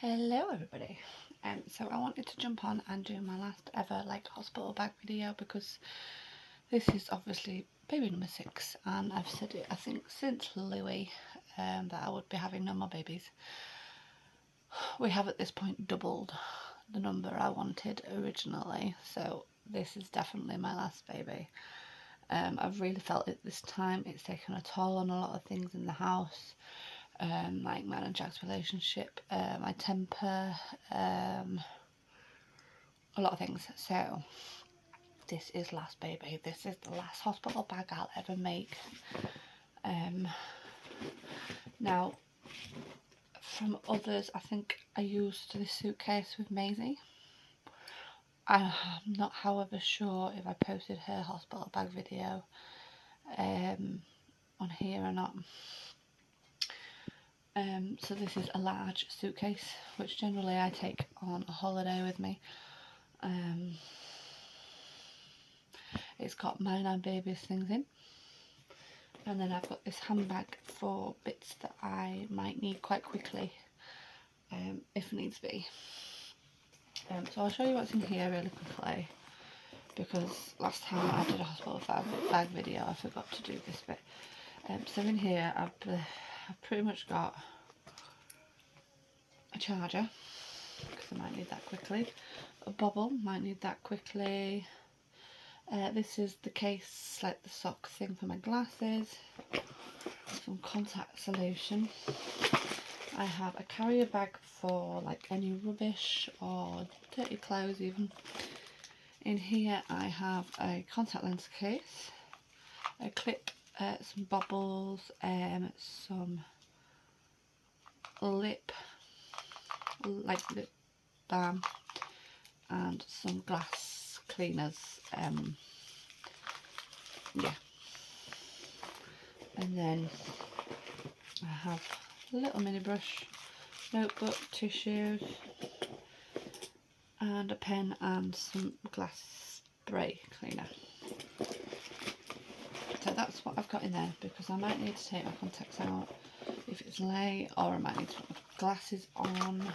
Hello everybody. So I wanted to jump on and do my last ever hospital bag video because this is obviously baby number 6, and I've said it I think since Louis that I would be having no more babies. We have at this point doubled the number I wanted originally, so this is definitely my last baby. I've really felt it this time. It's taken a toll on a lot of things in the house. Like mine and Jack's relationship, my temper, a lot of things. So this is last baby. This is the last hospital bag I'll ever make. Now, from others, I think I used this suitcase with Maisie. I'm not, however, sure if I posted her hospital bag video on here or not. So this is a large suitcase, which generally I take on a holiday with me. It's got mine and baby's things in, and then I've got this handbag for bits that I might need quite quickly if needs be. So I'll show you what's in here really quickly, because last time I did a hospital bag video I forgot to do this bit. So in here I've pretty much got a charger, because I might need that quickly, a bobble, might need that quickly. This is the case, like the sock thing for my glasses, some contact solution. I have a carrier bag for like any rubbish or dirty clothes even. In here I have a contact lens case, a clip, some bobbles, some lip balm, and some glass cleaners. Yeah, and then I have a little mini brush, notebook, tissues, and a pen and some glass spray cleaner. So that's what I've got in there, because I might need to take my contacts out if it's late, or I might need to put my glasses on.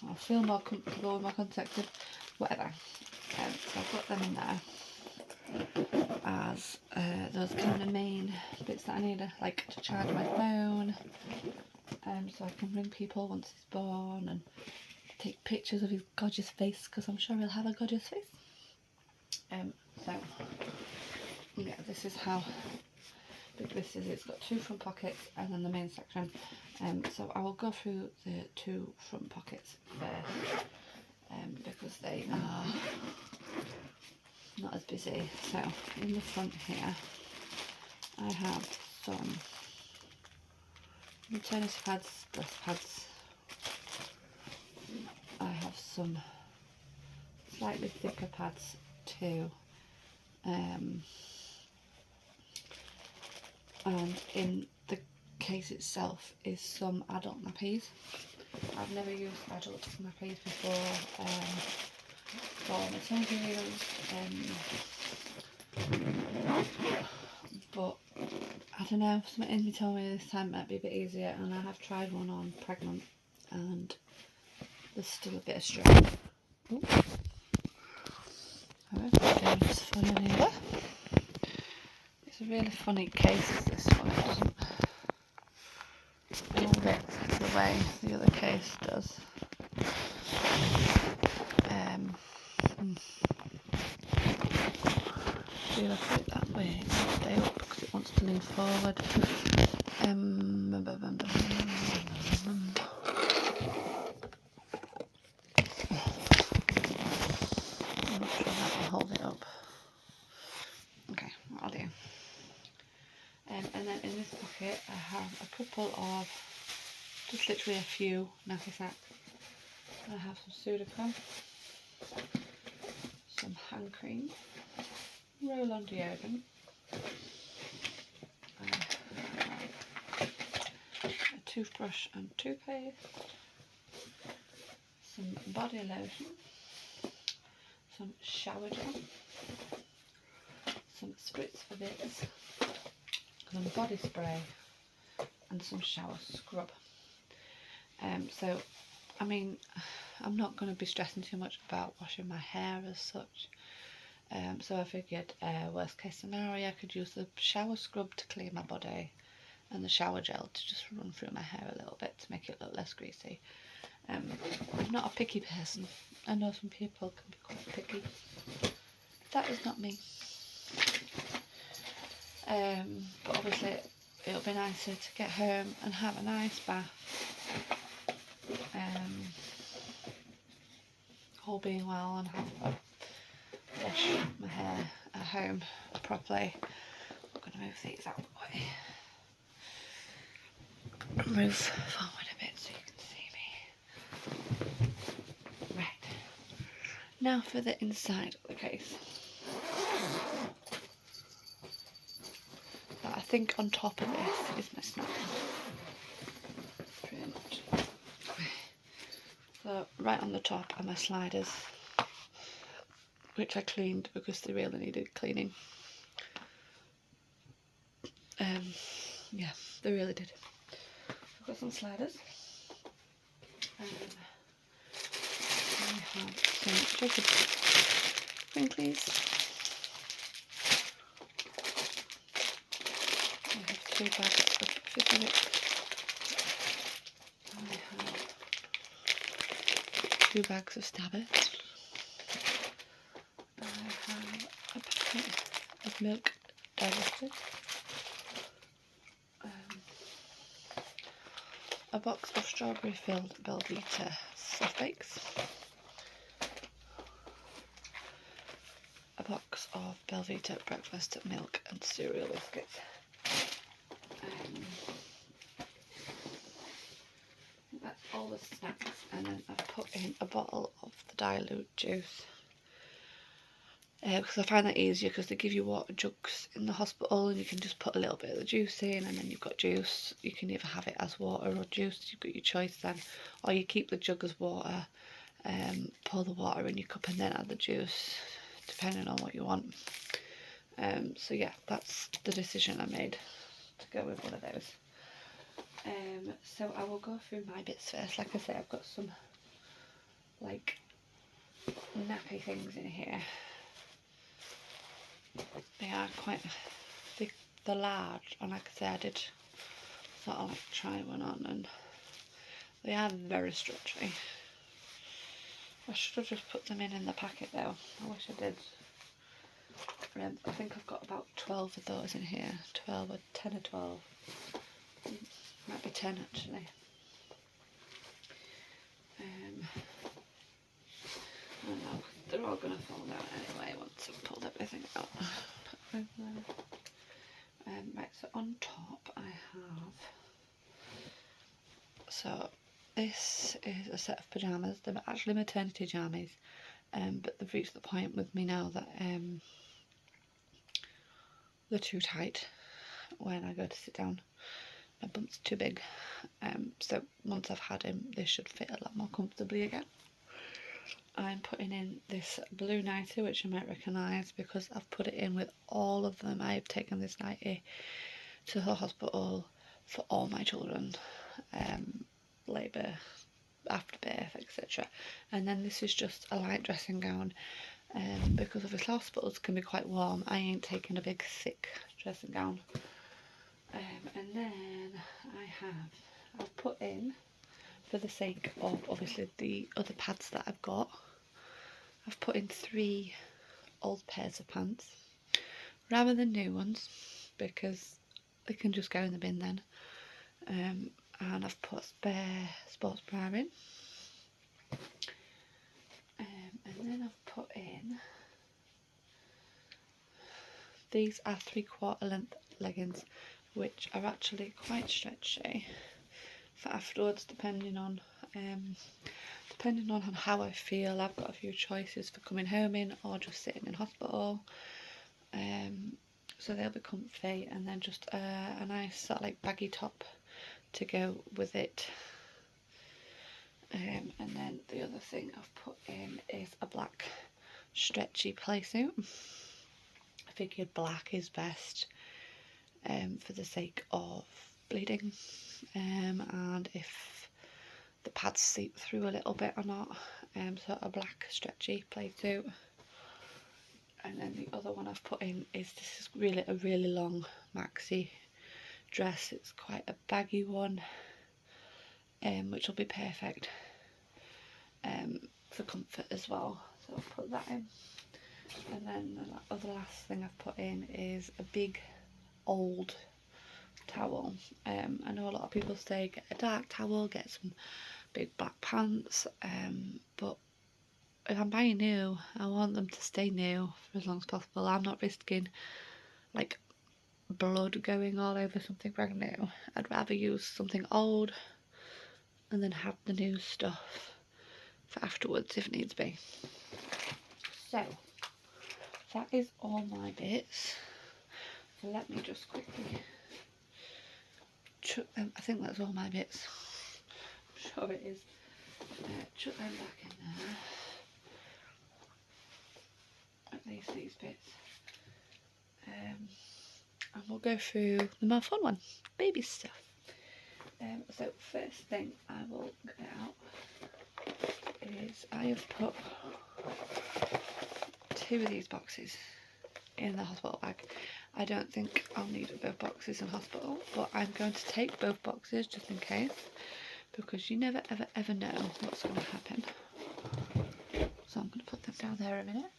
I'll feel more comfortable with my contacts in, whatever. So I've got them in there as those kind of main bits that I need, like to charge my phone, so I can ring people once he's born and take pictures of his gorgeous face, because I'm sure he'll have a gorgeous face. So yeah, this is how big this is. It's got 2 front pockets and then the main section. So I will go through the 2 front pockets first, because they are not as busy. So in the front here I have some maternity pads, breast pads. I have some slightly thicker pads too, and in the case itself is some adult nappies. I've never used adult nappies before for maternity reasons, but I don't know, something in me told me this time might be a bit easier, and I have tried one on pregnant and there's still a bit of strain. It's a really funny case, is this one. It doesn't build it the way the other case does. See if I put it that way, it won't stay up because it wants to lean forward. I'm not sure that will hold it up. Okay, what I'll do. And then in this pocket I have a couple of, just literally a few nappy sacks. I have some Sudocrem, some hand cream, roll-on deodorant, a toothbrush and toothpaste, some body lotion, some shower gel, some spritz for bits, some body spray, and some shower scrub. So I mean, I'm not going to be stressing too much about washing my hair as such. So I figured, worst case scenario, I could use the shower scrub to clean my body and the shower gel to just run through my hair a little bit to make it look less greasy. I'm not a picky person. I know some people can be quite picky. That is not me. But obviously it'll be nicer to get home and have a nice bath. All being well, and have a wash my hair at home properly. I'm going to move these out of the way. Move forward a bit so you can see me. Right. Now for the inside of the case. I think on top of this is my snap. Pretty much. So right on the top are my sliders, which I cleaned because they really needed cleaning. Yeah, they really did. I've got some sliders. I have some Jacob Crinklies. I have 2 bags of Fizzy Whip. I have 2 bags of Stabbit. I have a packet of milk digested. A box of strawberry filled Belvita soft bakes. A box of Belvita breakfast milk and cereal biscuits. That's all the snacks, and then I've put in a bottle of the dilute juice. Because I find that easier, because they give you water jugs in the hospital and you can just put a little bit of the juice in and then you've got juice. You can either have it as water or juice, you've got your choice then, or you keep the jug as water, pour the water in your cup and then add the juice, depending on what you want. So yeah, that's the decision I made, to go with one of those. So I will go through my bits first. Like I say, I've got some like nappy things in here. They are quite thick, they're large, and like I say, I did sort of like try one on, and they are very stretchy. I should have just put them in the packet though. I wish I did. I think I've got about 12 of those in here. 12 or 10 or 12. Might be 10 actually. I don't know, they're all going to fall down anyway once I've pulled everything out. Right, so on top I have, so this is a set of pyjamas. They're actually maternity jammies, but they've reached the point with me now that they're too tight when I go to sit down. My bump's too big, so once I've had him they should fit a lot more comfortably again. I'm putting in this blue nightie, which you might recognise because I've put it in with all of them. I've taken this nightie to the hospital for all my children, labour, afterbirth, etc. And then this is just a light dressing gown, because obviously hospitals can be quite warm. I ain't taking a big thick dressing gown. And then I've put in, for the sake of obviously the other pads that I've got, I've put in 3 old pairs of pants rather than new ones because they can just go in the bin then. And I've put spare sports bra in, and then I've put in, these are 3/4 length leggings, which are actually quite stretchy for afterwards, depending on how I feel. I've got a few choices for coming home in or just sitting in hospital, so they'll be comfy, and then just a nice sort of like baggy top to go with it. And then the other thing I've put in is a black stretchy playsuit. I figured black is best, for the sake of bleeding, and if the pads seep through a little bit or not. So a black stretchy playsuit. And then the other one I've put in is, this is really a really long maxi dress. It's quite a baggy one, which will be perfect for comfort as well. So I'll put that in. And then the other last thing I've put in is a big old towel. I know a lot of people say get a dark towel, get some big black pants, but if I'm buying new, I want them to stay new for as long as possible. I'm not risking like blood going all over something brand new. I'd rather use something old and then have the new stuff for afterwards if needs be. So that is all my bits. So let me just quickly chuck them. I think that's all my bits. I'm sure it is. Chuck them back in there. At least these bits. And we'll go through the more fun one, baby stuff. So first thing I will get out is I have put 2 of these boxes in the hospital bag. I don't think I'll need both boxes in hospital, but I'm going to take both boxes just in case, because you never ever know what's going to happen. So I'm going to put them down there a minute.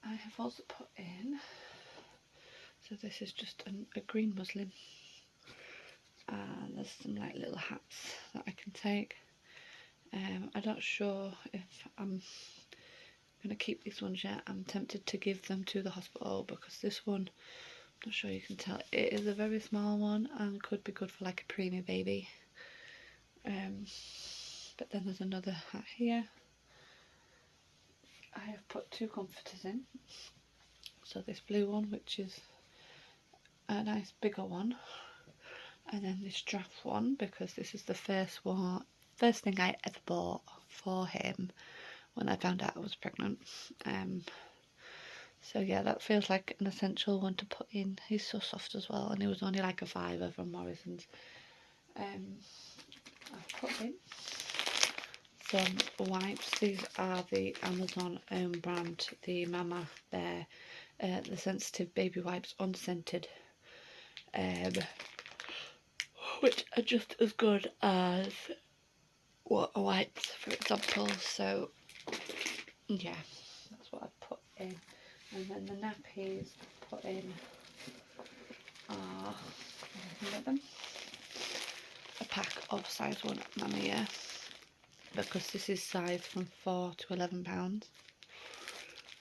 I have also put in, so this is just a green muslin, and there's some like little hats that I can take. I'm not sure if I'm going to keep these ones yet. I'm tempted to give them to the hospital because this one, I'm not sure you can tell, it is a very small one and could be good for like a preemie baby. But then there's another hat here. I have put 2 comforters in. So this blue one, which is a nice bigger one, and then this draft one, because this is the first thing I ever bought for him when I found out I was pregnant. So yeah, that feels like an essential one to put in. He's so soft as well, and it was only like a £5 from Morrison's. I've put in some wipes. These are the Amazon own brand, the Mama Bear, the sensitive baby wipes, unscented, which are just as good as water wipes, for example. So yeah, that's what I've put in. And then the nappies I've put in are, a pack of size 1 Mamia, because this is sized from £4 to £11.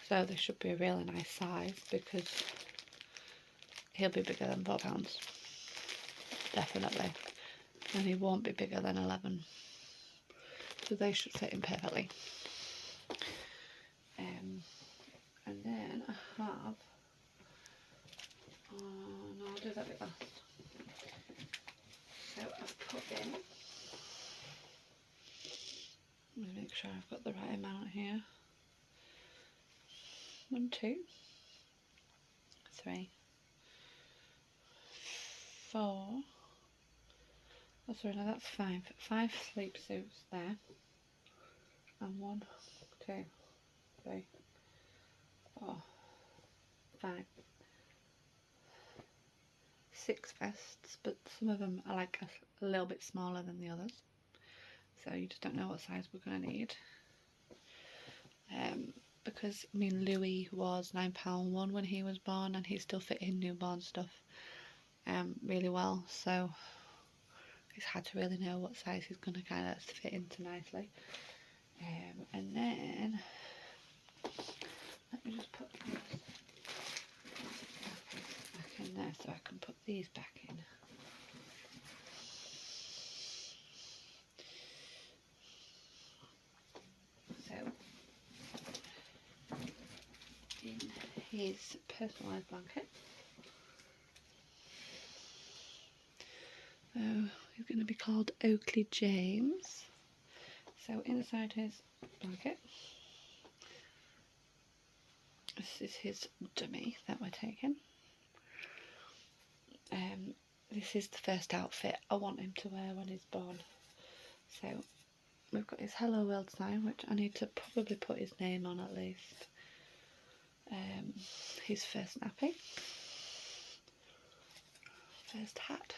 So this should be a really nice size, because he'll be bigger than £4, definitely, and he won't be bigger than 11. So they should fit in perfectly. And then I have, no, I'll do that bit last. So I've put in, let me make sure I've got the right amount here. 1, 2, 3, 4. Oh sorry, no, that's 5. 5 sleep suits there. And 1, 2, 3, 4, 5, 6 vests, but some of them are like a little bit smaller than the others, so you just don't know what size we're going to need. Because I mean, Louis was £9 when he was born, and he's still fitting newborn stuff really well, so it's hard to really know what size he's going to kind of fit into nicely. And then let me just put this back in there so I can put these back in. So in his personalised blanket, so he's going to be called Oakley James. So inside his blanket, this is his dummy that we're taking. this is the first outfit I want him to wear when he's born. So we've got his Hello World sign, which I need to probably put his name on at least. His first nappy. First hat.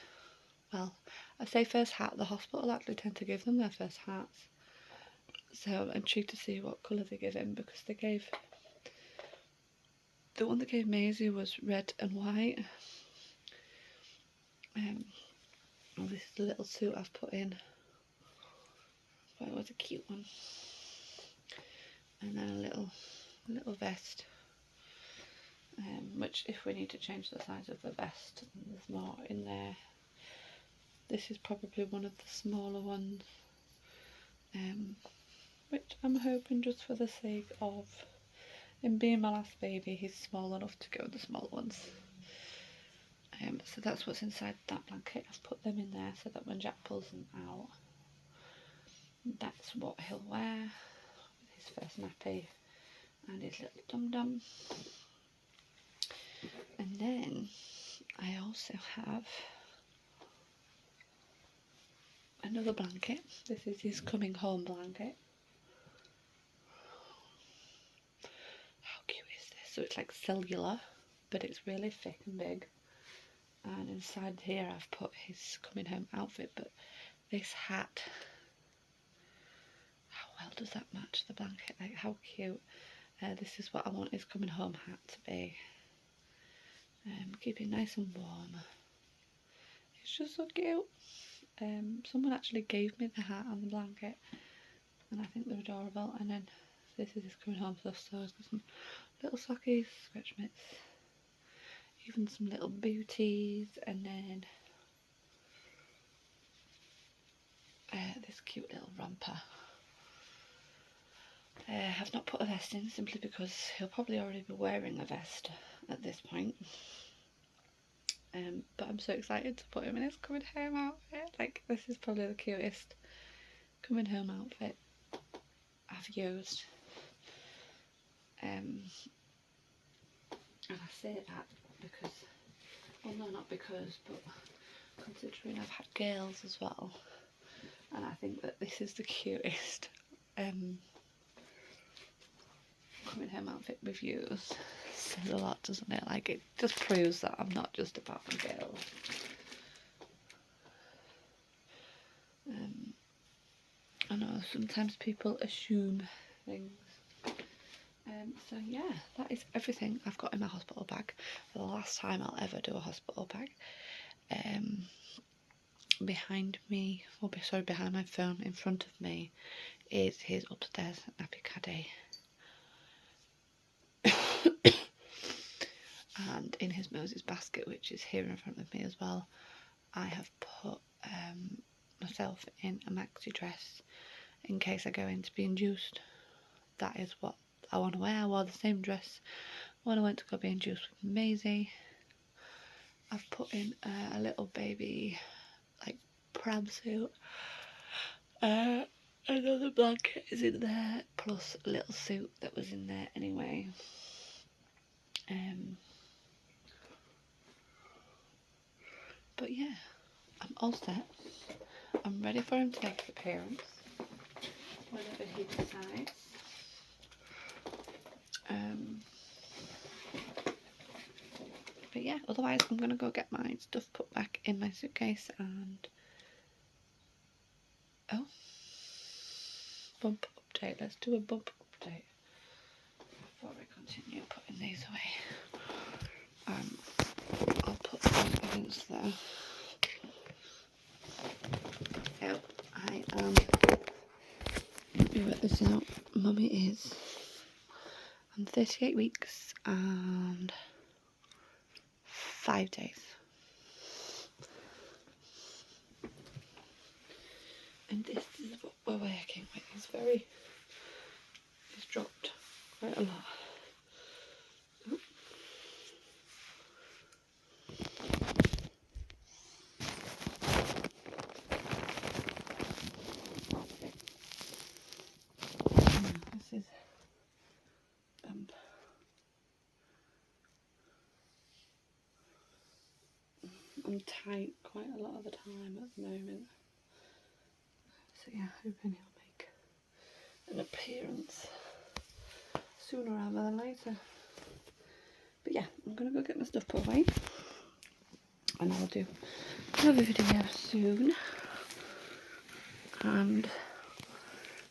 Well, I say first hat, the hospital actually tend to give them their first hats. So I'm intrigued to see what colour they give him, because they gave... The one they gave Maisie was red and white. This is the little suit I've put in. But it was a cute one. And then a little vest. Which, if we need to change the size of the vest, there's more in there. This is probably one of the smaller ones, which I'm hoping, just for the sake of him being my last baby, he's small enough to go with the small ones. So that's what's inside that blanket. I've put them in there so that when Jack pulls them out, that's what he'll wear with his first nappy and his little dum-dum. And then I also have another blanket. This is his coming home blanket. How cute is this? So it's like cellular, but it's really thick and big. And inside here I've put his coming home outfit, but this hat, how well does that match the blanket? Like, how cute. This is what I want his coming home hat to be. Keep it nice and warm. It's just so cute. Someone actually gave me the hat and the blanket, and I think they're adorable. And then this is his coming home stuff, so it's got some little sockies, stretch mitts, even some little booties, and then this cute little romper. I've not put a vest in simply because he'll probably already be wearing a vest at this point. But I'm so excited to put him in his coming home outfit. Like, this is probably the cutest coming home outfit I've used. And I say that because, well, no, not because, but considering I've had girls as well, and I think that this is the cutest coming home outfit we've used. Says a lot, doesn't it? Like, it just proves that I'm not just about my girls. I know sometimes people assume things. So yeah, that is everything I've got in my hospital bag for the last time I'll ever do a hospital bag. Behind me, behind my phone, in front of me, is his upstairs nappy caddy. And in his Moses basket, which is here in front of me as well, I have put myself in a maxi dress in case I go in to be induced. That is what I want to wear. I wore the same dress when I went to go be induced with Maisie. I've put in a little baby, like, pram suit. Another blanket is in there, plus a little suit that was in there anyway. But yeah, I'm all set. I'm ready for him to make his appearance whenever he decides. But yeah, otherwise I'm gonna go get my stuff put back in my suitcase and bump update. Let's do a bump update before I continue putting these away. I'll put some evidence there. So I am, let me work this out. Mummy is, I'm 38 weeks and 5 days. And this is what we're working with. It's dropped quite a lot. This is I'm tight quite a lot of the time at the moment. So yeah, hoping he'll make an appearance sooner rather than later. But yeah, I'm gonna go get my stuff put away, and I'll do another video soon, and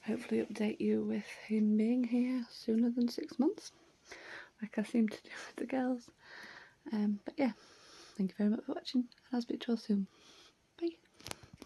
hopefully update you with him being here sooner than 6 months, like I seem to do with the girls. But yeah, thank you very much for watching, and I'll speak to you all soon. Bye.